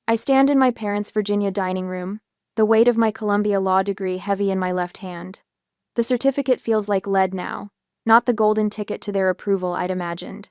I stand in my parents' Virginia dining room, the weight of my Columbia law degree heavy in my left hand. The certificate feels like lead now, not the golden ticket to their approval I'd imagined.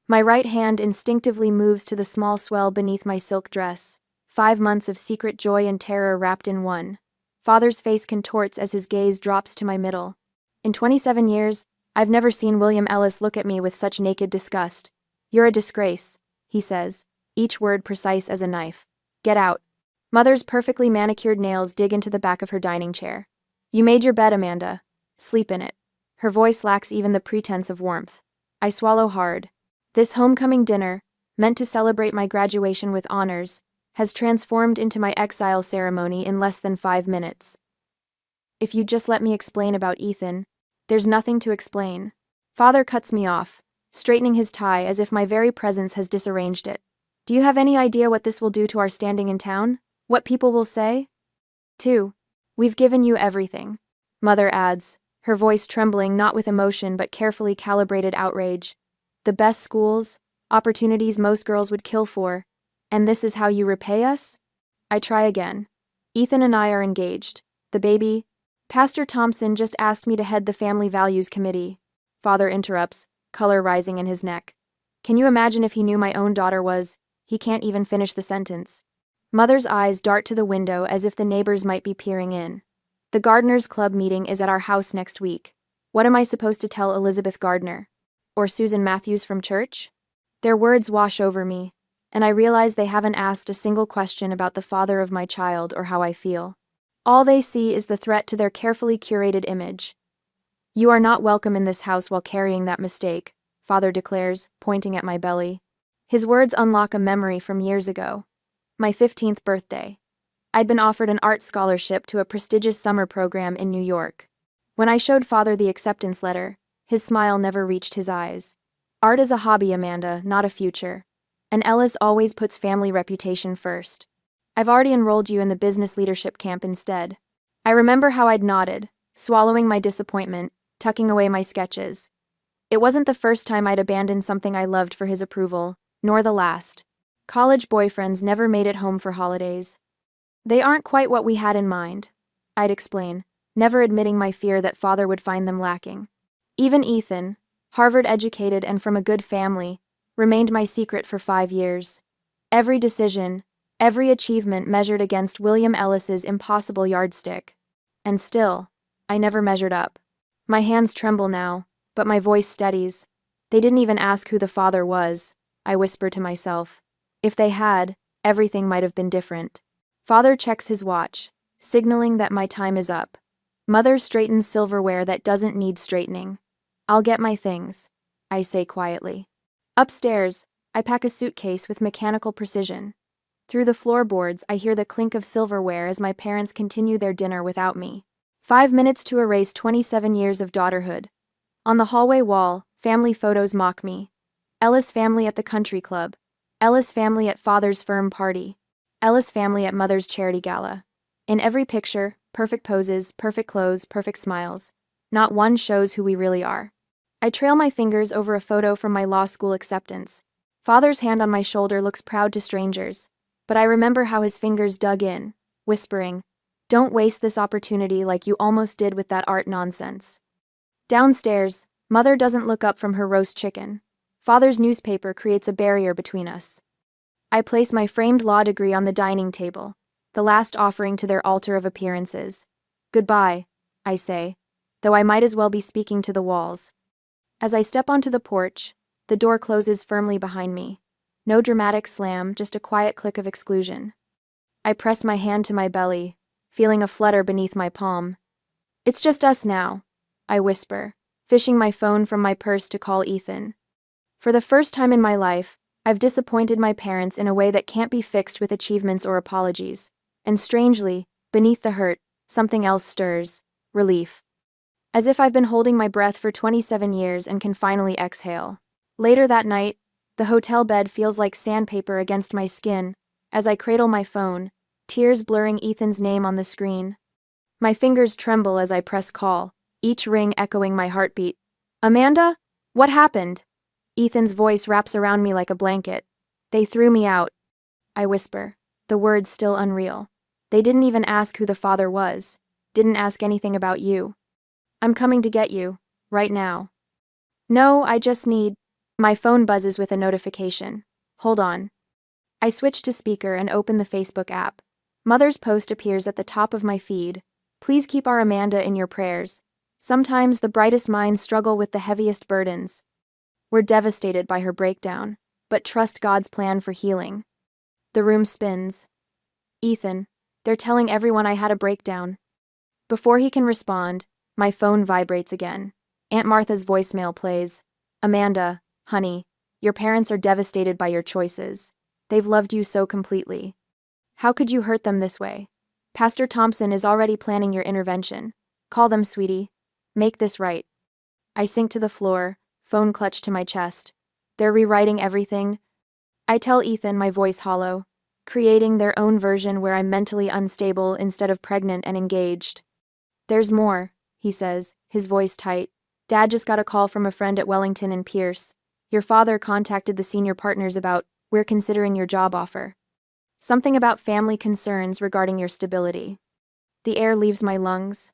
My right hand instinctively moves to the small swell beneath my silk dress, 5 months of secret joy and terror wrapped in one. Father's face contorts as his gaze drops to my middle. In 27 years, I've never seen William Ellis look at me with such naked disgust. "You're a disgrace," he says, each word precise as a knife. "Get out." Mother's perfectly manicured nails dig into the back of her dining chair. "You made your bed, Amanda. Sleep in it." Her voice lacks even the pretense of warmth. I swallow hard. This homecoming dinner, meant to celebrate my graduation with honors, has transformed into my exile ceremony in less than 5 minutes. "If you'd just let me explain about Ethan." "There's nothing to explain." Father cuts me off, straightening his tie as if my very presence has disarranged it. "Do you have any idea what this will do to our standing in town? What people will say?" 2. "We've given you everything," Mother adds, her voice trembling not with emotion but carefully calibrated outrage. "The best schools, opportunities most girls would kill for, and this is how you repay us?" I try again. "Ethan and I are engaged. The baby—" "Pastor Thompson just asked me to head the Family Values Committee." Father interrupts, color rising in his neck. "Can you imagine if he knew my own daughter was—" He can't even finish the sentence. Mother's eyes dart to the window as if the neighbors might be peering in. "The Gardeners Club meeting is at our house next week. What am I supposed to tell Elizabeth Gardner? Or Susan Matthews from church?" Their words wash over me, and I realize they haven't asked a single question about the father of my child or how I feel. All they see is the threat to their carefully curated image. "You are not welcome in this house while carrying that mistake," Father declares, pointing at my belly. His words unlock a memory from years ago. My 15th birthday. I'd been offered an art scholarship to a prestigious summer program in New York. When I showed Father the acceptance letter, his smile never reached his eyes. "Art is a hobby, Amanda, not a future. And Ellis always puts family reputation first. I've already enrolled you in the business leadership camp instead." I remember how I'd nodded, swallowing my disappointment, tucking away my sketches. It wasn't the first time I'd abandoned something I loved for his approval, nor the last. College boyfriends never made it home for holidays. "They aren't quite what we had in mind," I'd explain, never admitting my fear that Father would find them lacking. Even Ethan, Harvard-educated and from a good family, remained my secret for 5 years. Every decision, every achievement measured against William Ellis's impossible yardstick. And still, I never measured up. My hands tremble now, but my voice steadies. "They didn't even ask who the father was," I whisper to myself. If they had, everything might have been different. Father checks his watch, signaling that my time is up. Mother straightens silverware that doesn't need straightening. "I'll get my things," I say quietly. Upstairs, I pack a suitcase with mechanical precision. Through the floorboards, I hear the clink of silverware as my parents continue their dinner without me. 5 minutes to erase 27 years of daughterhood. On the hallway wall, family photos mock me. Ellis family at the country club. Ellis family at Father's firm party. Ellis family at Mother's charity gala. In every picture, perfect poses, perfect clothes, perfect smiles. Not one shows who we really are. I trail my fingers over a photo from my law school acceptance. Father's hand on my shoulder looks proud to strangers, but I remember how his fingers dug in, whispering, "Don't waste this opportunity like you almost did with that art nonsense." Downstairs, Mother doesn't look up from her roast chicken. Father's newspaper creates a barrier between us. I place my framed law degree on the dining table, the last offering to their altar of appearances. "Goodbye," I say, though I might as well be speaking to the walls. As I step onto the porch, the door closes firmly behind me. No dramatic slam, just a quiet click of exclusion. I press my hand to my belly, feeling a flutter beneath my palm. "It's just us now," I whisper, fishing my phone from my purse to call Ethan. For the first time in my life, I've disappointed my parents in a way that can't be fixed with achievements or apologies. And strangely, beneath the hurt, something else stirs: relief. As if I've been holding my breath for 27 years and can finally exhale. Later that night, the hotel bed feels like sandpaper against my skin, as I cradle my phone, tears blurring Ethan's name on the screen. My fingers tremble as I press call, each ring echoing my heartbeat. "Amanda? What happened?" Ethan's voice wraps around me like a blanket. "They threw me out," I whisper. The words still unreal. They didn't even ask who the father was. Didn't ask anything about you. I'm coming to get you. Right now. No, I just need... My phone buzzes with a notification. Hold on. I switch to speaker and open the Facebook app. Mother's post appears at the top of my feed. Please keep our Amanda in your prayers. Sometimes the brightest minds struggle with the heaviest burdens. We're devastated by her breakdown, but trust God's plan for healing. The room spins. Ethan, they're telling everyone I had a breakdown. Before he can respond, my phone vibrates again. Aunt Martha's voicemail plays. Amanda, honey, your parents are devastated by your choices. They've loved you so completely. How could you hurt them this way? Pastor Thompson is already planning your intervention. Call them, sweetie. Make this right. I sink to the floor, phone clutched to my chest. They're rewriting everything. I tell Ethan, my voice hollow, creating their own version where I'm mentally unstable instead of pregnant and engaged. There's more, he says, his voice tight. Dad just got a call from a friend at Wellington and Pierce. Your father contacted the senior partners about, we're considering your job offer. Something about family concerns regarding your stability. The air leaves my lungs.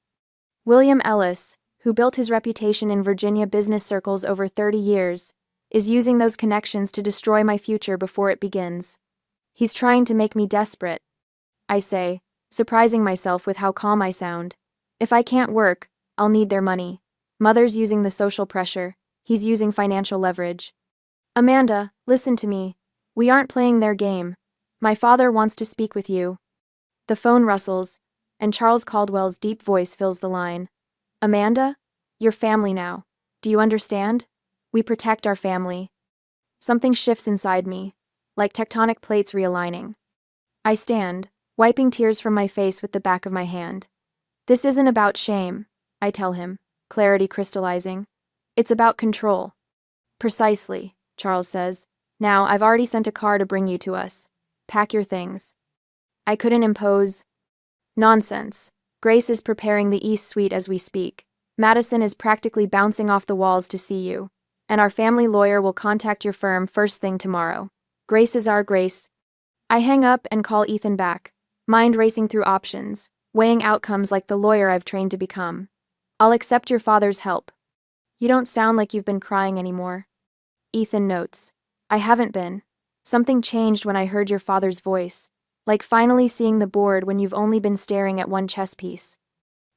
William Ellis, who built his reputation in Virginia business circles over 30 years, is using those connections to destroy my future before it begins. He's trying to make me desperate. I say, surprising myself with how calm I sound. If I can't work, I'll need their money. Mother's using the social pressure. He's using financial leverage. Amanda, listen to me. We aren't playing their game. My father wants to speak with you. The phone rustles, and Charles Caldwell's deep voice fills the line. Amanda, you're family now. Do you understand? We protect our family. Something shifts inside me, like tectonic plates realigning. I stand, wiping tears from my face with the back of my hand. This isn't about shame, I tell him, clarity crystallizing. It's about control. Precisely, Charles says. Now, I've already sent a car to bring you to us. Pack your things. I couldn't impose. Nonsense. Grace is preparing the East Suite as we speak. Madison is practically bouncing off the walls to see you. And our family lawyer will contact your firm first thing tomorrow. Grace is our Grace. I hang up and call Ethan back, mind racing through options, weighing outcomes like the lawyer I've trained to become. I'll accept your father's help. You don't sound like you've been crying anymore. Ethan notes. I haven't been. Something changed when I heard your father's voice, like finally seeing the board when you've only been staring at one chess piece.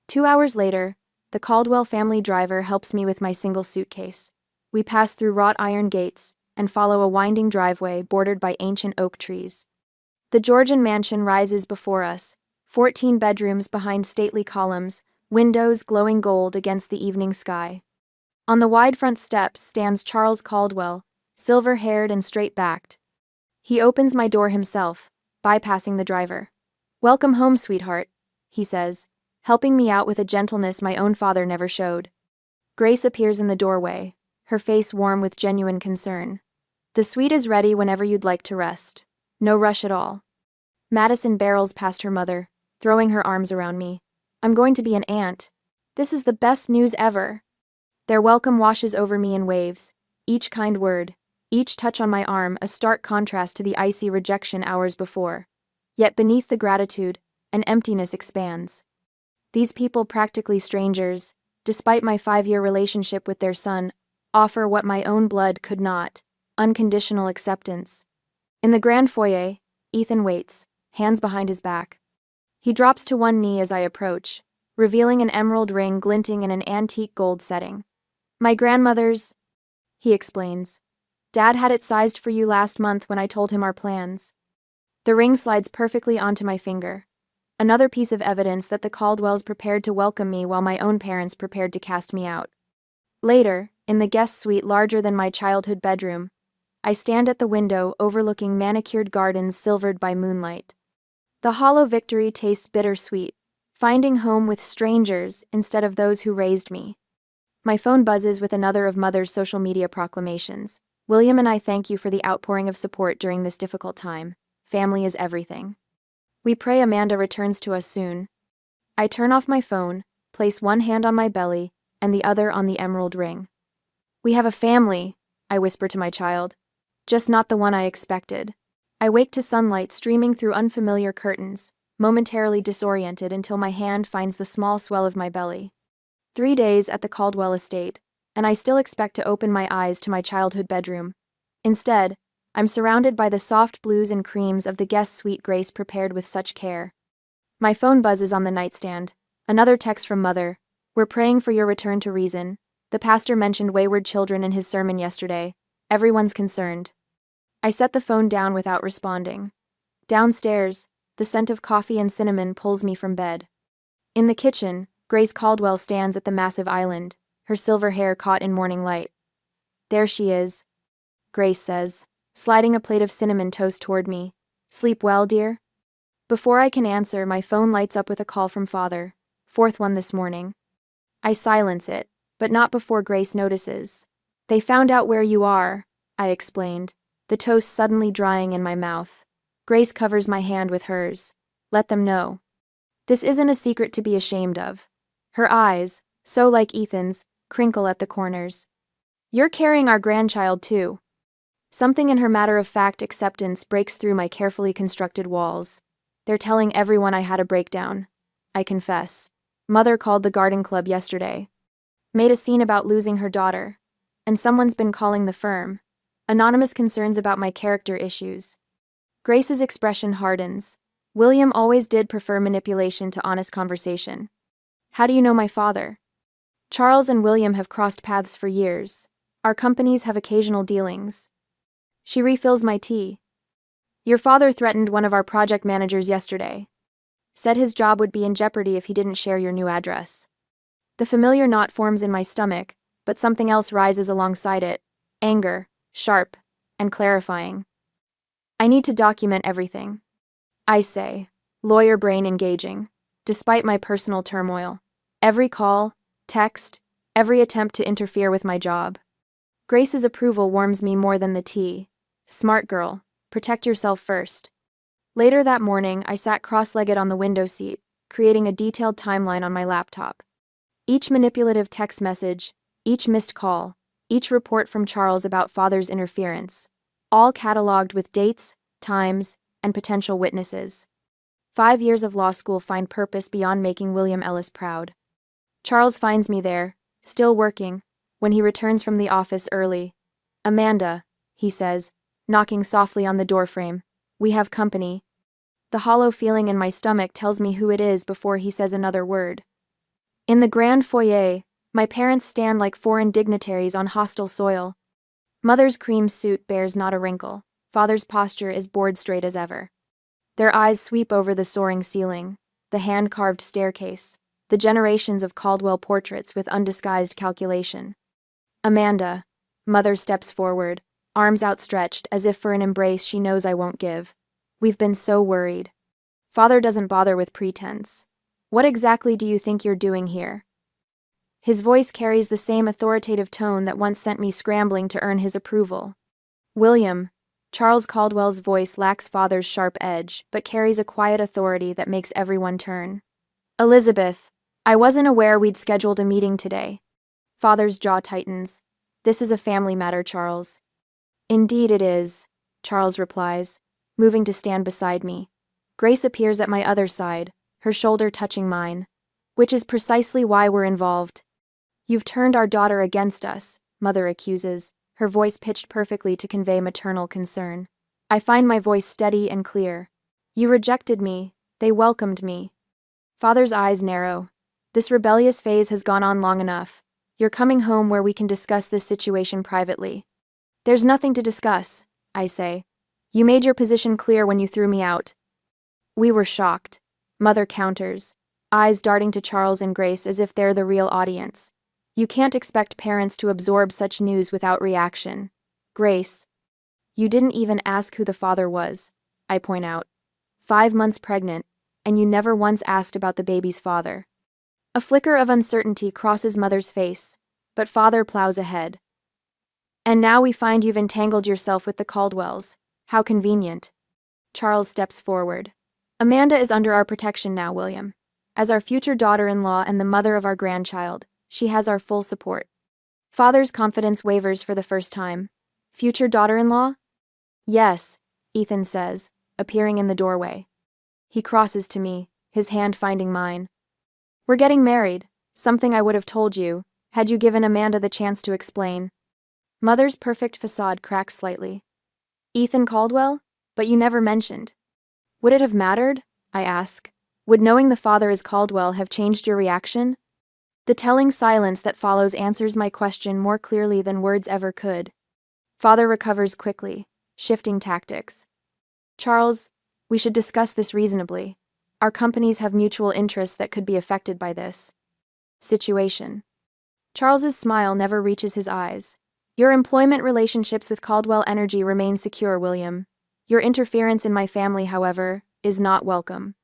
2 hours later, the Caldwell family driver helps me with my single suitcase. We pass through wrought iron gates and follow a winding driveway bordered by ancient oak trees. The Georgian mansion rises before us, 14 bedrooms behind stately columns, windows glowing gold against the evening sky. On the wide front steps stands Charles Caldwell, silver-haired and straight-backed. He opens my door himself, bypassing the driver. Welcome home, sweetheart, he says, helping me out with a gentleness my own father never showed. Grace appears in the doorway, her face warm with genuine concern. The suite is ready whenever you'd like to rest. No rush at all. Madison barrels past her mother, throwing her arms around me. I'm going to be an aunt. This is the best news ever. Their welcome washes over me in waves, each kind word, each touch on my arm a stark contrast to the icy rejection hours before. Yet beneath the gratitude, an emptiness expands. These people, practically strangers, despite my 5-year relationship with their son, offer what my own blood could not, unconditional acceptance. In the grand foyer, Ethan waits, hands behind his back. He drops to one knee as I approach, revealing an emerald ring glinting in an antique gold setting. My grandmother's, he explains. Dad had it sized for you last month when I told him our plans. The ring slides perfectly onto my finger. Another piece of evidence that the Caldwells prepared to welcome me while my own parents prepared to cast me out. Later, in the guest suite larger than my childhood bedroom, I stand at the window overlooking manicured gardens silvered by moonlight. The hollow victory tastes bittersweet, finding home with strangers instead of those who raised me. My phone buzzes with another of Mother's social media proclamations. William and I thank you for the outpouring of support during this difficult time. Family is everything. We pray Amanda returns to us soon. I turn off my phone, place one hand on my belly, and the other on the emerald ring. We have a family, I whisper to my child. Just not the one I expected. I wake to sunlight streaming through unfamiliar curtains, momentarily disoriented until my hand finds the small swell of my belly. 3 days at the Caldwell estate, and I still expect to open my eyes to my childhood bedroom. Instead, I'm surrounded by the soft blues and creams of the guest suite Grace prepared with such care. My phone buzzes on the nightstand. Another text from Mother. We're praying for your return to reason. The pastor mentioned wayward children in his sermon yesterday. Everyone's concerned. I set the phone down without responding. Downstairs, the scent of coffee and cinnamon pulls me from bed. In the kitchen, Grace Caldwell stands at the massive island, her silver hair caught in morning light. There she is, Grace says, sliding a plate of cinnamon toast toward me. Sleep well, dear? Before I can answer, my phone lights up with a call from Father. 4th one this morning. I silence it, but not before Grace notices. They found out where you are, I explained, the toast suddenly drying in my mouth. Grace covers my hand with hers. Let them know. This isn't a secret to be ashamed of. Her eyes, so like Ethan's, crinkle at the corners. You're carrying our grandchild too. Something in her matter-of-fact acceptance breaks through my carefully constructed walls. They're telling everyone I had a breakdown. I confess. Mother called the garden club yesterday. Made a scene about losing her daughter. And someone's been calling the firm. Anonymous concerns about my character issues. Grace's expression hardens. William always did prefer manipulation to honest conversation. How do you know my father? Charles and William have crossed paths for years. Our companies have occasional dealings. She refills my tea. Your father threatened one of our project managers yesterday. Said his job would be in jeopardy if he didn't share your new address. The familiar knot forms in my stomach, but something else rises alongside it. Anger, sharp, and clarifying. I need to document everything. I say, lawyer brain engaging, despite my personal turmoil. Every call, text, every attempt to interfere with my job. Grace's approval warms me more than the tea. Smart girl, protect yourself first. Later that morning, I sat cross-legged on the window seat, creating a detailed timeline on my laptop. Each manipulative text message, each missed call, each report from Charles about Father's interference, all cataloged with dates, times, and potential witnesses. 5 years of law school find purpose beyond making William Ellis proud. Charles finds me there, still working, when he returns from the office early. Amanda, he says, knocking softly on the doorframe. We have company. The hollow feeling in my stomach tells me who it is before he says another word. In the grand foyer, my parents stand like foreign dignitaries on hostile soil. Mother's cream suit bears not a wrinkle. Father's posture is board straight as ever. Their eyes sweep over the soaring ceiling, the hand-carved staircase, the generations of Caldwell portraits with undisguised calculation. Amanda, Mother steps forward, arms outstretched as if for an embrace she knows I won't give. We've been so worried. Father doesn't bother with pretense. What exactly do you think you're doing here? His voice carries the same authoritative tone that once sent me scrambling to earn his approval. William, Charles Caldwell's voice lacks Father's sharp edge, but carries a quiet authority that makes everyone turn. Elizabeth, I wasn't aware we'd scheduled a meeting today. Father's jaw tightens. This is a family matter, Charles. Indeed it is, Charles replies, moving to stand beside me. Grace appears at my other side, her shoulder touching mine, which is precisely why we're involved. You've turned our daughter against us, Mother accuses, her voice pitched perfectly to convey maternal concern. I find my voice steady and clear. You rejected me, they welcomed me. Father's eyes narrow. This rebellious phase has gone on long enough. You're coming home where we can discuss this situation privately. There's nothing to discuss, I say. You made your position clear when you threw me out. We were shocked, Mother counters, eyes darting to Charles and Grace as if they're the real audience. You can't expect parents to absorb such news without reaction. Grace, you didn't even ask who the father was, I point out. 5 months pregnant, and you never once asked about the baby's father. A flicker of uncertainty crosses Mother's face, but Father plows ahead. And now we find you've entangled yourself with the Caldwells. How convenient. Charles steps forward. Amanda is under our protection now, William. As our future daughter-in-law and the mother of our grandchild, she has our full support. Father's confidence wavers for the first time. Future daughter-in-law? Yes, Ethan says, appearing in the doorway. He crosses to me, his hand finding mine. We're getting married, something I would have told you, had you given Amanda the chance to explain. Mother's perfect facade cracks slightly. Ethan Caldwell? But you never mentioned. Would it have mattered? I ask. Would knowing the father is Caldwell have changed your reaction? The telling silence that follows answers my question more clearly than words ever could. Father recovers quickly, shifting tactics. Charles, we should discuss this reasonably. Our companies have mutual interests that could be affected by this situation. Charles's smile never reaches his eyes. Your employment relationships with Caldwell Energy remain secure, William. Your interference in my family, however, is not welcome.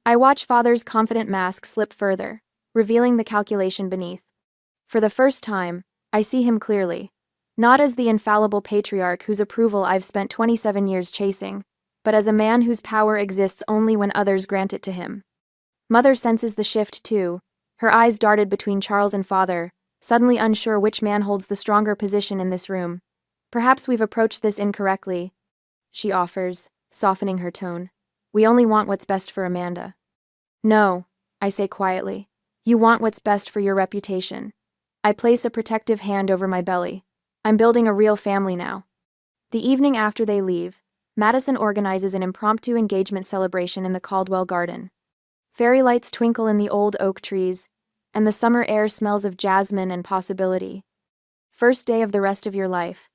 I watch Father's confident mask slip further, revealing the calculation beneath. For the first time, I see him clearly, not as the infallible patriarch whose approval I've spent 27 years chasing, but as a man whose power exists only when others grant it to him. Mother senses the shift too, her eyes darted between Charles and Father, suddenly unsure which man holds the stronger position in this room. Perhaps we've approached this incorrectly, she offers, softening her tone. We only want what's best for Amanda. No, I say quietly. You want what's best for your reputation. I place a protective hand over my belly. I'm building a real family now. The evening after they leave, Madison organizes an impromptu engagement celebration in the Caldwell garden. Fairy lights twinkle in the old oak trees, and the summer air smells of jasmine and possibility. First day of the rest of your life,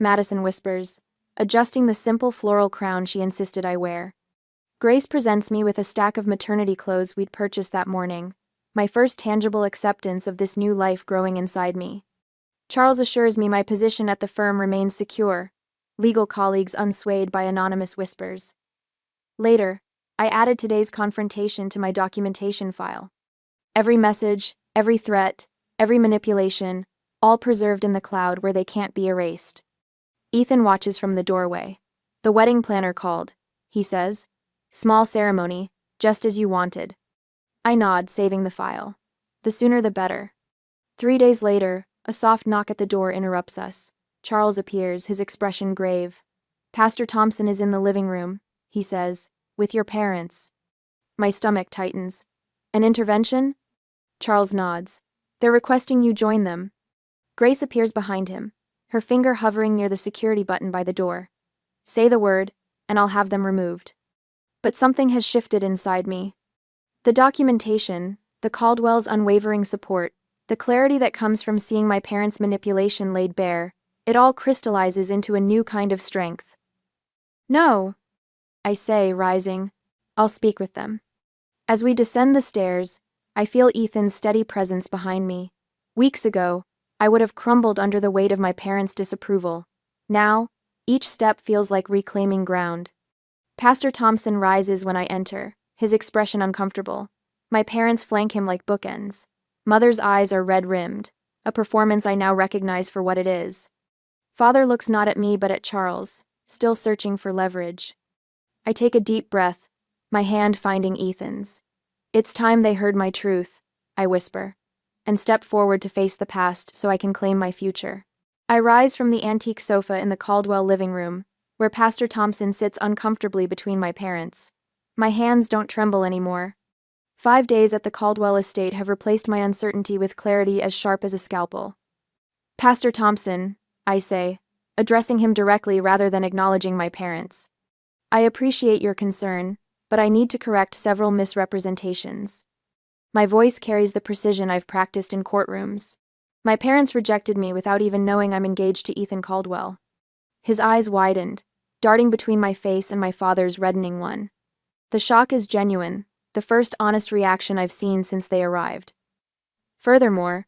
Madison whispers, adjusting the simple floral crown she insisted I wear. Grace presents me with a stack of maternity clothes we'd purchased that morning, my first tangible acceptance of this new life growing inside me. Charles assures me my position at the firm remains secure, legal colleagues unswayed by anonymous whispers. Later, I added today's confrontation to my documentation file. Every message, every threat, every manipulation, all preserved in the cloud where they can't be erased. Ethan watches from the doorway. The wedding planner called, he says. Small ceremony, just as you wanted. I nod, saving the file. The sooner the better. 3 days later, a soft knock at the door interrupts us. Charles appears, his expression grave. Pastor Thompson is in the living room, he says, with your parents. My stomach tightens. An intervention? Charles nods. They're requesting you join them. Grace appears behind him, her finger hovering near the security button by the door. Say the word, and I'll have them removed. But something has shifted inside me. The documentation, the Caldwell's unwavering support, the clarity that comes from seeing my parents' manipulation laid bare, it all crystallizes into a new kind of strength. No, I say, rising. I'll speak with them. As we descend the stairs, I feel Ethan's steady presence behind me. Weeks ago, I would have crumbled under the weight of my parents' disapproval. Now, each step feels like reclaiming ground. Pastor Thompson rises when I enter, his expression uncomfortable. My parents flank him like bookends. Mother's eyes are red-rimmed, a performance I now recognize for what it is. Father looks not at me but at Charles, still searching for leverage. I take a deep breath, my hand finding Ethan's. It's time they heard my truth, I whisper, and step forward to face the past so I can claim my future. I rise from the antique sofa in the Caldwell living room, where Pastor Thompson sits uncomfortably between my parents. My hands don't tremble anymore. 5 days at the Caldwell estate have replaced my uncertainty with clarity as sharp as a scalpel. Pastor Thompson, I say, addressing him directly rather than acknowledging my parents. I appreciate your concern, but I need to correct several misrepresentations. My voice carries the precision I've practiced in courtrooms. My parents rejected me without even knowing I'm engaged to Ethan Caldwell. His eyes widened, darting between my face and my father's reddening one. The shock is genuine, the first honest reaction I've seen since they arrived. Furthermore,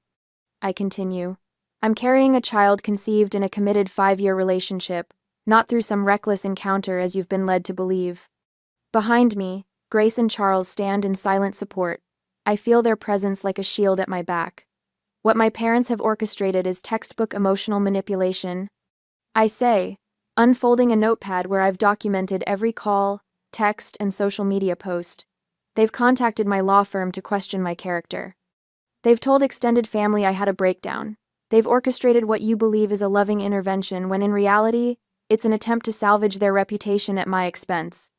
I continue, I'm carrying a child conceived in a committed 5-year relationship, not through some reckless encounter as you've been led to believe. Behind me, Grace and Charles stand in silent support. I feel their presence like a shield at my back. What my parents have orchestrated is textbook emotional manipulation. I say, unfolding a notepad where I've documented every call, text, and social media post. They've contacted my law firm to question my character. They've told extended family I had a breakdown. They've orchestrated what you believe is a loving intervention when in reality, It's an attempt to salvage their reputation at my expense.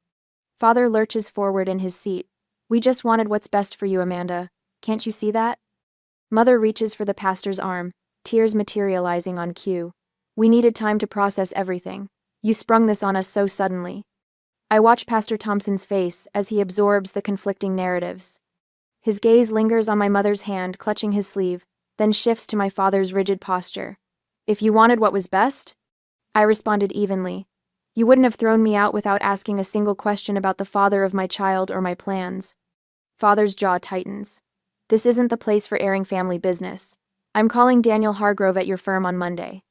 Father lurches forward in his seat. We just wanted what's best for you, Amanda. Can't you see that? Mother reaches for the pastor's arm, tears materializing on cue. We needed time to process everything. You sprung this on us so suddenly. I watch Pastor Thompson's face as he absorbs the conflicting narratives. His gaze lingers on my mother's hand clutching his sleeve, then shifts to my father's rigid posture. If you wanted what was best? I responded evenly. You wouldn't have thrown me out without asking a single question about the father of my child or my plans. Father's jaw tightens. This isn't the place for airing family business. I'm calling Daniel Hargrove at your firm on Monday.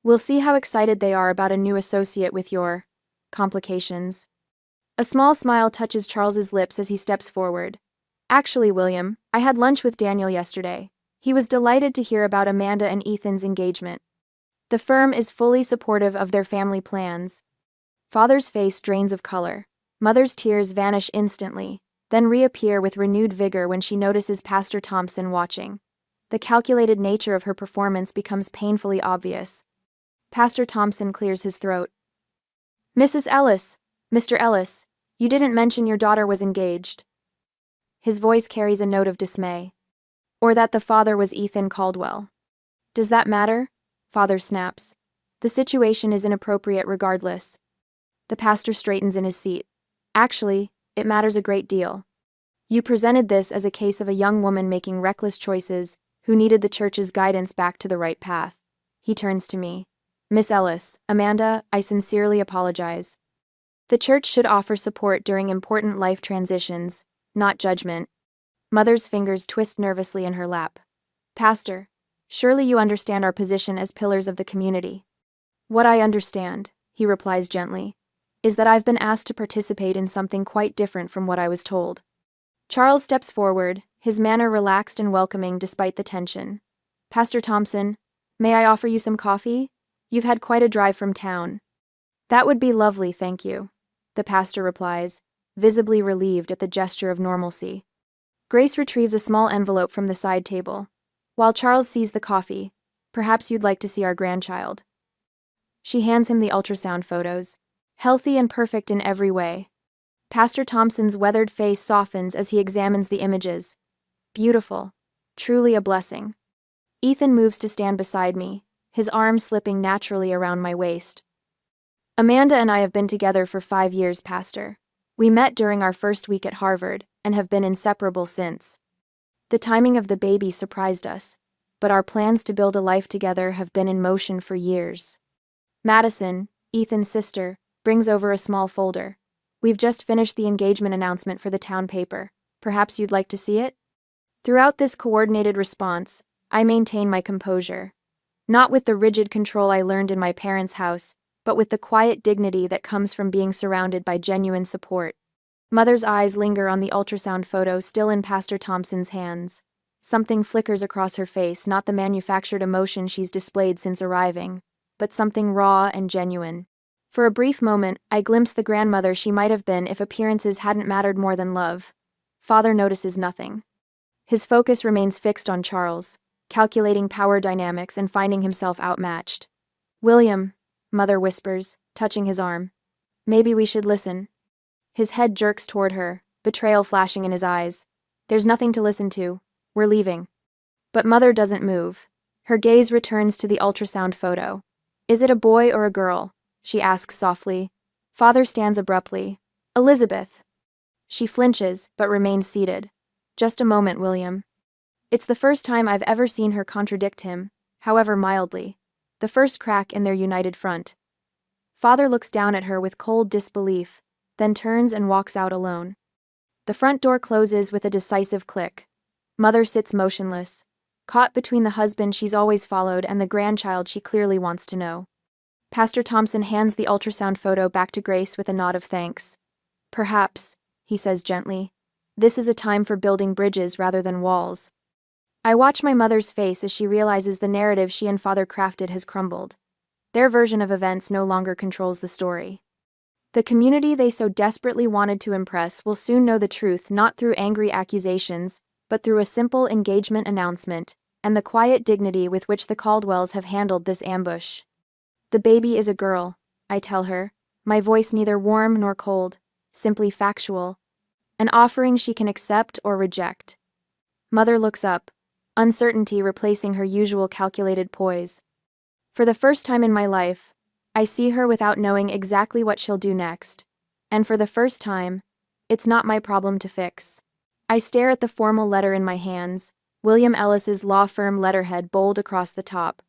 We'll see how excited they are about a new associate with your complications. A small smile touches Charles's lips as he steps forward. Actually, William, I had lunch with Daniel yesterday. He was delighted to hear about Amanda and Ethan's engagement. The firm is fully supportive of their family plans. Father's face drains of color. Mother's tears vanish instantly, then reappear with renewed vigor when she notices Pastor Thompson watching. The calculated nature of her performance becomes painfully obvious. Pastor Thompson clears his throat. Mrs. Ellis, Mr. Ellis, you didn't mention your daughter was engaged. His voice carries a note of dismay. Or that the father was Ethan Caldwell. Does that matter? Father snaps. The situation is inappropriate regardless. The pastor straightens in his seat. Actually, it matters a great deal. You presented this as a case of a young woman making reckless choices who needed the church's guidance back to the right path. He turns to me. Miss Ellis, Amanda, I sincerely apologize. The church should offer support during important life transitions, not judgment. Mother's fingers twist nervously in her lap. Pastor, surely you understand our position as pillars of the community. What I understand, he replies gently, is that I've been asked to participate in something quite different from what I was told. Charles steps forward, his manner relaxed and welcoming despite the tension. Pastor Thompson, may I offer you some coffee? You've had quite a drive from town. That would be lovely, thank you, the pastor replies, visibly relieved at the gesture of normalcy. Grace retrieves a small envelope from the side table. While Charles sees the coffee, perhaps you'd like to see our grandchild. She hands him the ultrasound photos. Healthy and perfect in every way. Pastor Thompson's weathered face softens as he examines the images. Beautiful. Truly a blessing. Ethan moves to stand beside me, his arm slipping naturally around my waist. Amanda and I have been together for 5 years, Pastor. We met during our first week at Harvard and have been inseparable since. The timing of the baby surprised us, but our plans to build a life together have been in motion for years. Madison, Ethan's sister, brings over a small folder. We've just finished the engagement announcement for the town paper. Perhaps you'd like to see it? Throughout this coordinated response, I maintain my composure. Not with the rigid control I learned in my parents' house, but with the quiet dignity that comes from being surrounded by genuine support. Mother's eyes linger on the ultrasound photo still in Pastor Thompson's hands. Something flickers across her face, not the manufactured emotion she's displayed since arriving, but something raw and genuine. For a brief moment, I glimpse the grandmother she might have been if appearances hadn't mattered more than love. Father notices nothing. His focus remains fixed on Charles, calculating power dynamics and finding himself outmatched. William, Mother whispers, touching his arm. Maybe we should listen. His head jerks toward her, betrayal flashing in his eyes. There's nothing to listen to. We're leaving. But Mother doesn't move. Her gaze returns to the ultrasound photo. Is it a boy or a girl? She asks softly. Father stands abruptly. Elizabeth. She flinches, but remains seated. Just a moment, William. It's the first time I've ever seen her contradict him, however mildly. The first crack in their united front. Father looks down at her with cold disbelief, then turns and walks out alone. The front door closes with a decisive click. Mother sits motionless, caught between the husband she's always followed and the grandchild she clearly wants to know. Pastor Thompson hands the ultrasound photo back to Grace with a nod of thanks. Perhaps, he says gently, this is a time for building bridges rather than walls. I watch my mother's face as she realizes the narrative she and Father crafted has crumbled. Their version of events no longer controls the story. The community they so desperately wanted to impress will soon know the truth not through angry accusations, but through a simple engagement announcement, and the quiet dignity with which the Caldwells have handled this ambush. The baby is a girl, I tell her, my voice neither warm nor cold, simply factual. An offering she can accept or reject. Mother looks up, uncertainty replacing her usual calculated poise. For the first time in my life, I see her without knowing exactly what she'll do next. And for the first time, it's not my problem to fix. I stare at the formal letter in my hands, William Ellis's law firm letterhead bold across the top.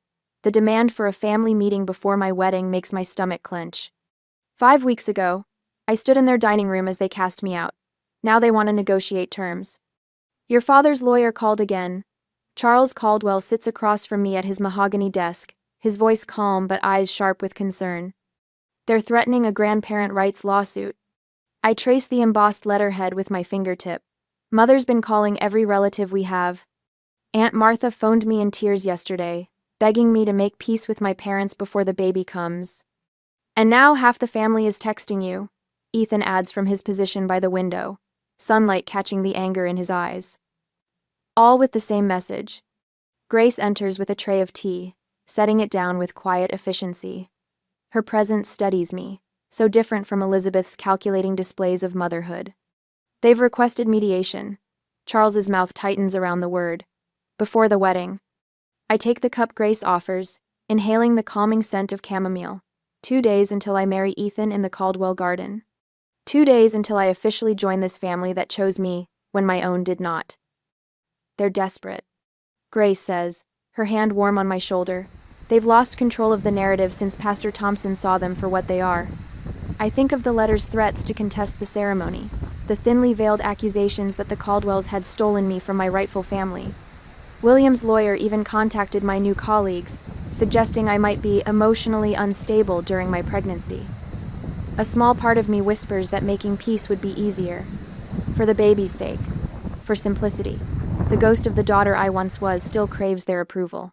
The demand for a family meeting before my wedding makes my stomach clench. 5 weeks ago, I stood in their dining room as they cast me out. Now they want to negotiate terms. Your father's lawyer called again. Charles Caldwell sits across from me at his mahogany desk, his voice calm but eyes sharp with concern. They're threatening a grandparent rights lawsuit. I trace the embossed letterhead with my fingertip. Mother's been calling every relative we have. Aunt Martha phoned me in tears yesterday, begging me to make peace with my parents before the baby comes. And now half the family is texting you, Ethan adds from his position by the window, sunlight catching the anger in his eyes. All with the same message. Grace enters with a tray of tea, setting it down with quiet efficiency. Her presence steadies me, so different from Elizabeth's calculating displays of motherhood. They've requested mediation. Charles's mouth tightens around the word. Before the wedding. I take the cup Grace offers, inhaling the calming scent of chamomile. 2 days until I marry Ethan in the Caldwell garden. 2 days until I officially join this family that chose me when my own did not. They're desperate. Grace says, her hand warm on my shoulder. They've lost control of the narrative since Pastor Thompson saw them for what they are. I think of the letter's threats to contest the ceremony, the thinly veiled accusations that the Caldwells had stolen me from my rightful family. William's lawyer even contacted my new colleagues, suggesting I might be emotionally unstable during my pregnancy. A small part of me whispers that making peace would be easier. For the baby's sake. For simplicity. The ghost of the daughter I once was still craves their approval.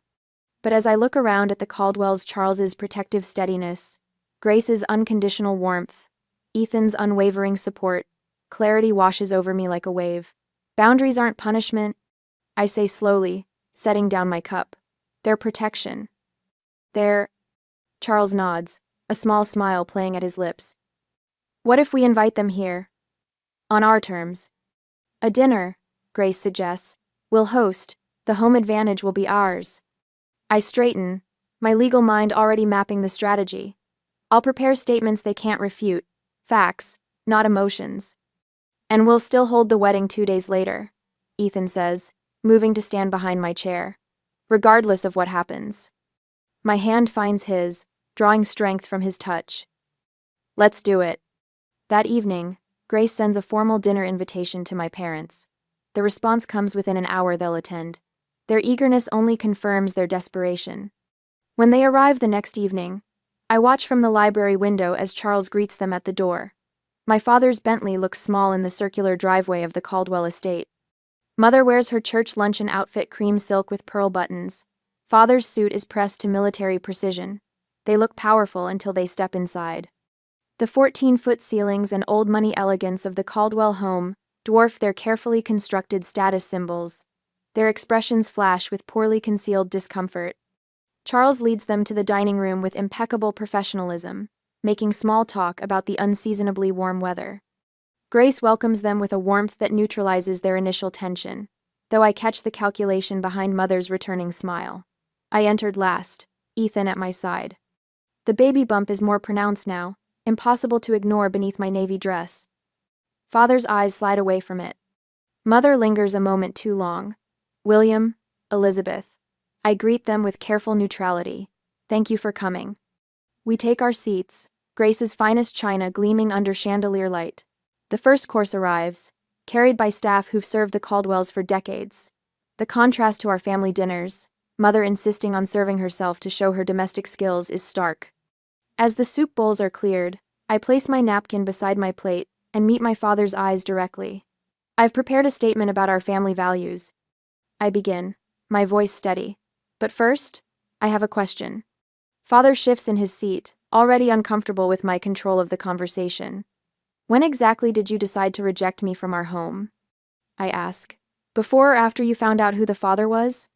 But as I look around at the Caldwells, Charles's protective steadiness, Grace's unconditional warmth, Ethan's unwavering support, clarity washes over me like a wave. Boundaries aren't punishment, I say slowly, setting down my cup. They're protection. Charles nods, a small smile playing at his lips. What if we invite them here? On our terms. A dinner, Grace suggests. We'll host. The home advantage will be ours. I straighten, my legal mind already mapping the strategy. I'll prepare statements they can't refute. Facts, not emotions. And we'll still hold the wedding 2 days later, Ethan says, moving to stand behind my chair. Regardless of what happens. My hand finds his, drawing strength from his touch. Let's do it. That evening, Grace sends a formal dinner invitation to my parents. The response comes within an hour they'll attend. Their eagerness only confirms their desperation. When they arrive the next evening, I watch from the library window as Charles greets them at the door. My father's Bentley looks small in the circular driveway of the Caldwell estate. Mother wears her church luncheon outfit cream silk with pearl buttons. Father's suit is pressed to military precision. They look powerful until they step inside. The 14-foot ceilings and old money elegance of the Caldwell home dwarf their carefully constructed status symbols. Their expressions flash with poorly concealed discomfort. Charles leads them to the dining room with impeccable professionalism, making small talk about the unseasonably warm weather. Grace welcomes them with a warmth that neutralizes their initial tension, though I catch the calculation behind Mother's returning smile. I entered last, Ethan at my side. The baby bump is more pronounced now, impossible to ignore beneath my navy dress. Father's eyes slide away from it. Mother lingers a moment too long. William, Elizabeth. I greet them with careful neutrality. Thank you for coming. We take our seats, Grace's finest china gleaming under chandelier light. The first course arrives, carried by staff who've served the Caldwells for decades. The contrast to our family dinners, Mother insisting on serving herself to show her domestic skills, is stark. As the soup bowls are cleared, I place my napkin beside my plate and meet my father's eyes directly. I've prepared a statement about our family values. I begin, my voice steady. But first, I have a question. Father shifts in his seat, already uncomfortable with my control of the conversation. When exactly did you decide to reject me from our home? I ask. Before or after you found out who the father was?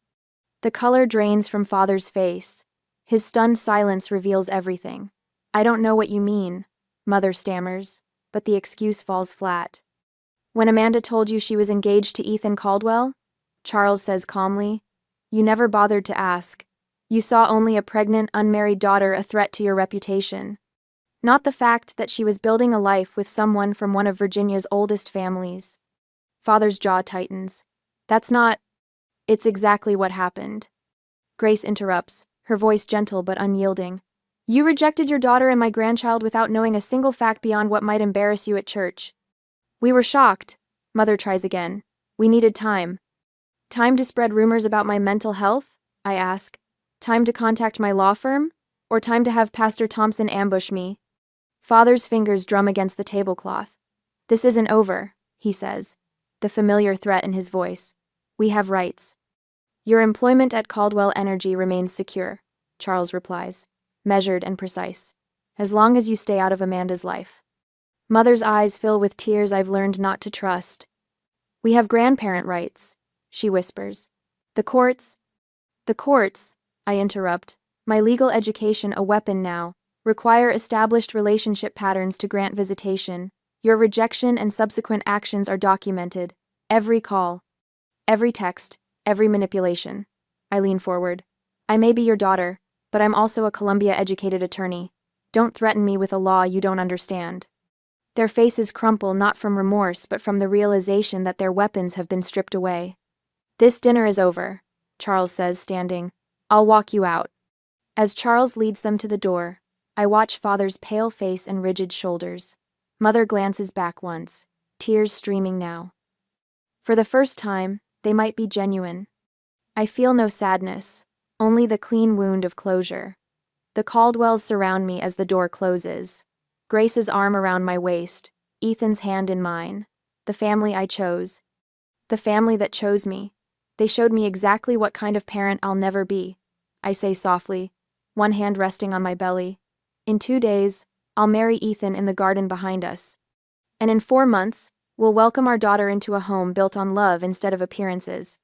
The color drains from Father's face. His stunned silence reveals everything. I don't know what you mean, Mother stammers, but the excuse falls flat. When Amanda told you she was engaged to Ethan Caldwell? Charles says calmly. You never bothered to ask. You saw only a pregnant, unmarried daughter a threat to your reputation. Not the fact that she was building a life with someone from one of Virginia's oldest families. Father's jaw tightens. That's not... It's exactly what happened. Grace interrupts, her voice gentle but unyielding. You rejected your daughter and my grandchild without knowing a single fact beyond what might embarrass you at church. We were shocked. Mother tries again. We needed time. Time to spread rumors about my mental health? I ask. Time to contact my law firm? Or time to have Pastor Thompson ambush me? Father's fingers drum against the tablecloth. This isn't over, he says, the familiar threat in his voice. We have rights. Your employment at Caldwell Energy remains secure, Charles replies, measured and precise, as long as you stay out of Amanda's life. Mother's eyes fill with tears I've learned not to trust. We have grandparent rights, she whispers. The courts, I interrupt, my legal education a weapon now, require established relationship patterns to grant visitation. Your rejection and subsequent actions are documented. Every call, every text, every manipulation. I lean forward. I may be your daughter, but I'm also a Columbia-educated attorney. Don't threaten me with a law you don't understand. Their faces crumple not from remorse but from the realization that their weapons have been stripped away. This dinner is over, Charles says, standing. I'll walk you out. As Charles leads them to the door, I watch Father's pale face and rigid shoulders. Mother glances back once, tears streaming now. For the first time, they might be genuine. I feel no sadness, only the clean wound of closure. The Caldwells surround me as the door closes. Grace's arm around my waist, Ethan's hand in mine. The family I chose. The family that chose me. They showed me exactly what kind of parent I'll never be. I say softly, one hand resting on my belly. In 2 days, I'll marry Ethan in the garden behind us. And in 4 months, we'll welcome our daughter into a home built on love instead of appearances.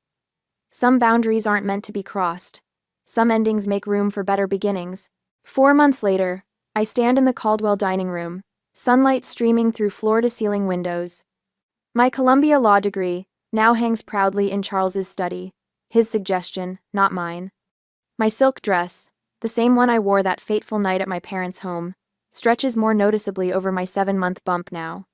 Some boundaries aren't meant to be crossed. Some endings make room for better beginnings. 4 months later, I stand in the Caldwell dining room, sunlight streaming through floor-to-ceiling windows. My Columbia law degree now hangs proudly in Charles's study, his suggestion, not mine. My silk dress, the same one I wore that fateful night at my parents' home, stretches more noticeably over my 7-month bump now.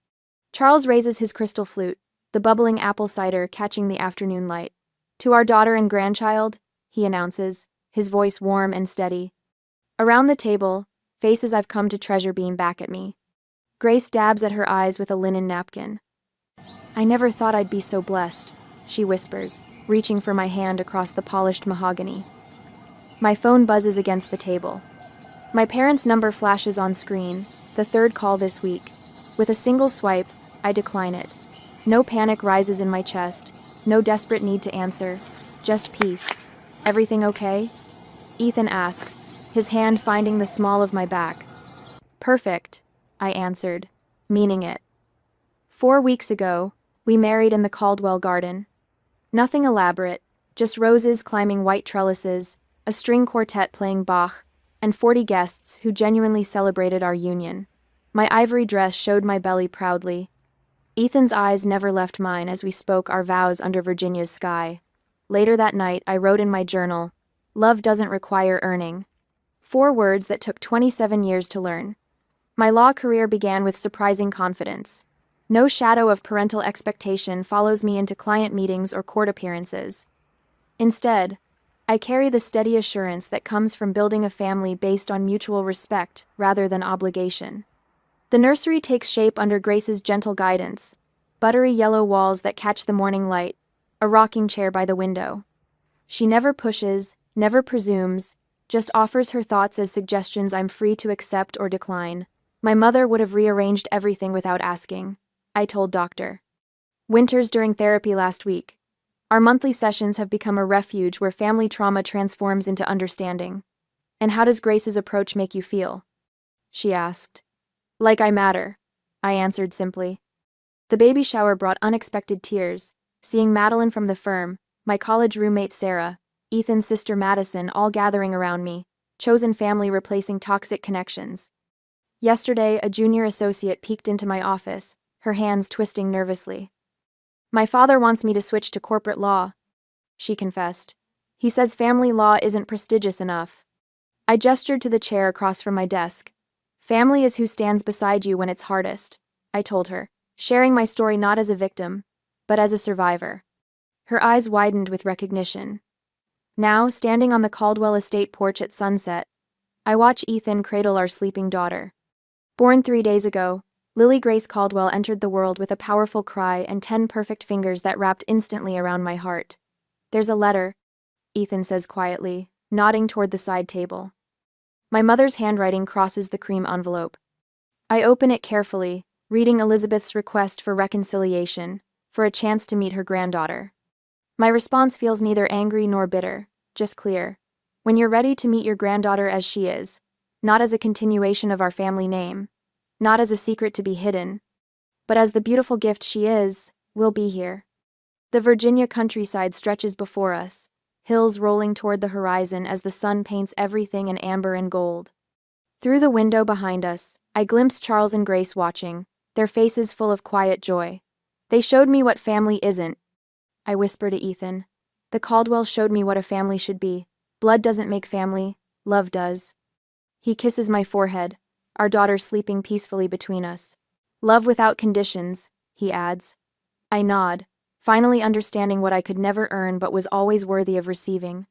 Charles raises his crystal flute, the bubbling apple cider catching the afternoon light. To our daughter and grandchild, he announces, his voice warm and steady. Around the table, faces I've come to treasure beam back at me. Grace dabs at her eyes with a linen napkin. I never thought I'd be so blessed, she whispers, reaching for my hand across the polished mahogany. My phone buzzes against the table. My parents' number flashes on screen, the 3rd call this week. With a single swipe, I decline it. No panic rises in my chest, no desperate need to answer, just peace. Everything okay? Ethan asks, his hand finding the small of my back. Perfect, I answered, meaning it. 4 weeks ago, we married in the Caldwell garden. Nothing elaborate, just roses climbing white trellises, a string quartet playing Bach, and 40 guests who genuinely celebrated our union. My ivory dress showed my belly proudly. Ethan's eyes never left mine as we spoke our vows under Virginia's sky. Later that night, I wrote in my journal, "Love doesn't require earning." 4 words that took 27 years to learn. My law career began with surprising confidence. No shadow of parental expectation follows me into client meetings or court appearances. Instead, I carry the steady assurance that comes from building a family based on mutual respect rather than obligation. The nursery takes shape under Grace's gentle guidance, buttery yellow walls that catch the morning light, a rocking chair by the window. She never pushes, never presumes, just offers her thoughts as suggestions I'm free to accept or decline. My mother would have rearranged everything without asking, I told Dr. Winters during therapy last week. Our monthly sessions have become a refuge where family trauma transforms into understanding. And how does Grace's approach make you feel? She asked. Like I matter, I answered simply. The baby shower brought unexpected tears, seeing Madeline from the firm, my college roommate Sarah, Ethan's sister Madison all gathering around me, chosen family replacing toxic connections. Yesterday, a junior associate peeked into my office, her hands twisting nervously. My father wants me to switch to corporate law, she confessed. He says family law isn't prestigious enough. I gestured to the chair across from my desk. Family is who stands beside you when it's hardest, I told her, sharing my story not as a victim, but as a survivor. Her eyes widened with recognition. Now, standing on the Caldwell estate porch at sunset, I watch Ethan cradle our sleeping daughter. Born 3 days ago, Lily Grace Caldwell entered the world with a powerful cry and 10 perfect fingers that wrapped instantly around my heart. There's a letter, Ethan says quietly, nodding toward the side table. My mother's handwriting crosses the cream envelope. I open it carefully, reading Elizabeth's request for reconciliation, for a chance to meet her granddaughter. My response feels neither angry nor bitter, just clear. When you're ready to meet your granddaughter as she is, not as a continuation of our family name, not as a secret to be hidden, but as the beautiful gift she is, we'll be here. The Virginia countryside stretches before us, hills rolling toward the horizon as the sun paints everything in amber and gold. Through the window behind us, I glimpse Charles and Grace watching, their faces full of quiet joy. They showed me what family isn't, I whisper to Ethan. The Caldwells showed me what a family should be. Blood doesn't make family, love does. He kisses my forehead, our daughter sleeping peacefully between us. Love without conditions, he adds. I nod, finally understanding what I could never earn but was always worthy of receiving.